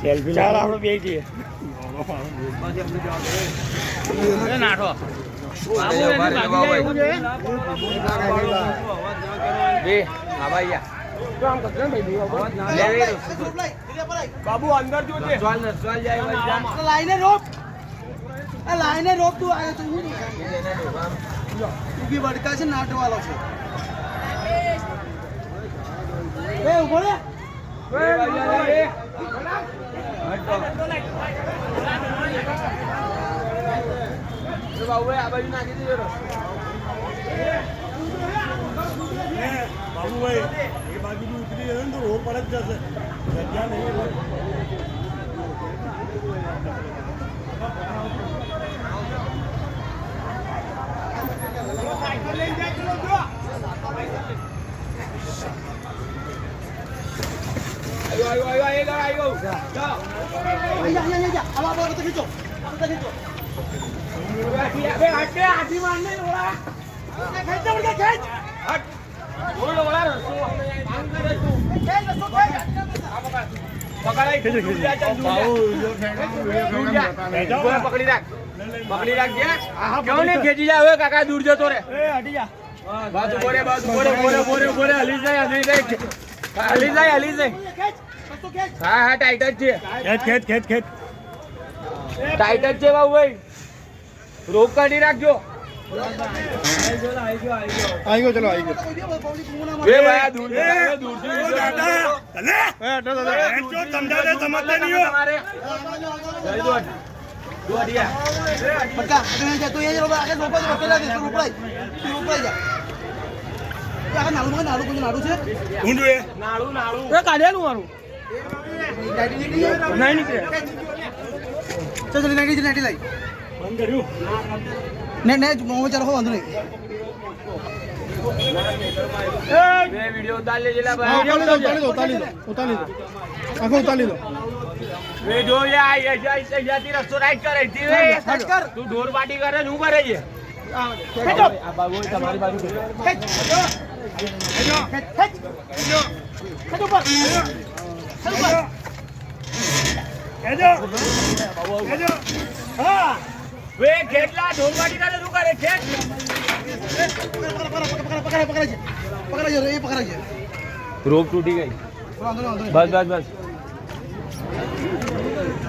selfie ચાલ આપણે બે જઈએ નાઠો બાબુ અંદર જોજે લાઈને રોપ લાઈને રોપ તું આવ્યો તો હું બી વડકા છે નાટો વાળો છે એ ઉભો રે બાબુ આ બાજુ નાખી દીધો બાબુભાઈ એ બાજુ ઉતરી જશે ને તો રોડ પર જ જશે જગ્યા નહીં પકડી રાખ કેવું નહીં ખેંચી જાય કાકા દૂર જતો રે હટી જા બાજુ બોરે બોરે હલી જાય હા હા ટાઈટ જ છે ખેંચ ટાઈટ જ છે બાબુ ભાઈ રોક કાઢી રાખજો આવી ગયો ચલો એ ભાઈ દૂર કાઢેલું મારું નહીં નીકળે ચાલો વાંધો નહીં વિડિયો ઉતાર લેજે લા ઉતારી દો વે જો યા અહીંયાથી રસ્તો રાઈટ કરે તું ઢોર પાટી કરે હું કરે છે આ બાબુ તમારી બાજુ વે કેટલા ઢોર પાટી કરે શું કરે ખેત રોપ તૂટી ગઈ બસ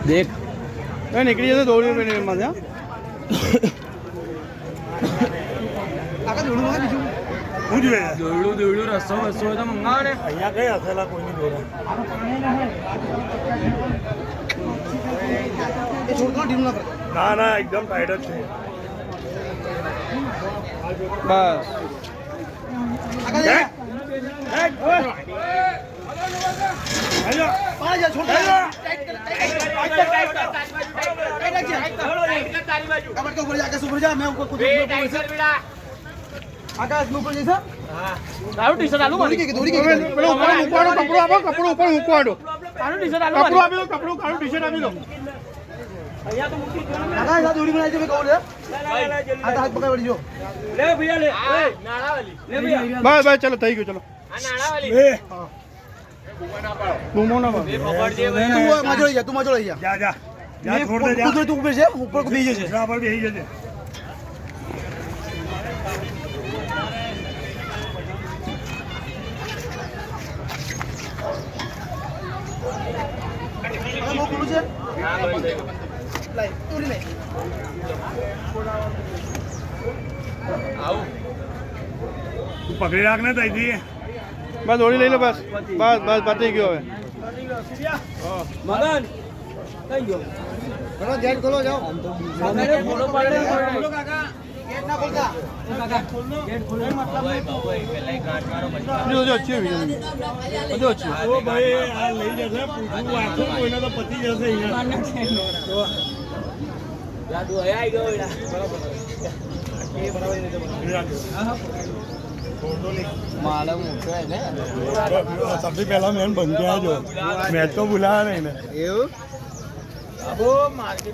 દેખ નીકળી જશે દોડી મિનિટમાં હું જોઈએ દોડ્યું રસ્તો તો મંગાવો ને અહીંયા કઈ હસેલા કોઈની દોડા ના ના એકદમ ટાઈટ જ છે બસ તારું ટી-શર્ટ આલું મારી કપડું ઉપર મૂકવાનો તારું ટી-શર્ટ આલું કપડું આપી દો કાળું ટી-શર્ટ આપી દો દોરી બનાવી દે કહું લે હાથ પકડ વળી જો લે ભૈયા લે નાણાવાલી લે ભૈયા બસ ચલો થઈ ગયું ચલો આ નાણાવાલી બૂમો ના એ પકડજે તું ભાઈ માજો લઈ જા તું માજો લઈ જા જા છોડ દે જા તું ઉપર છે ઉપર કો બેહી જશે પર બેહી જશે બહુ ખુલ્લું છે લાઈ દોરી લઈ આવું તું પકડી રાખ ને તઈથી બસ દોડી લઈ લો બસ પતી ગયો હવે મગન કઈ ગયો બરો જેટ ખોલો જાઓ ફોટો પાડે કાકા ગેટ ના ખોલતા કાકા ગેટ ખોલો મતલબ બધું अच्छी हुई બધું अच्छी ઓ ભાઈ આ લઈ જશે પૂછું આખું કોઈને તો પતી જશે અહીંયા જાદુ આઈ ગયો એડા બરાબર એ બરાબર માલમ મોટો હે ને सबसे पहला मैन बन गया जो मैच तो बुलाया नहीं ना એવું અબો માર્કેટ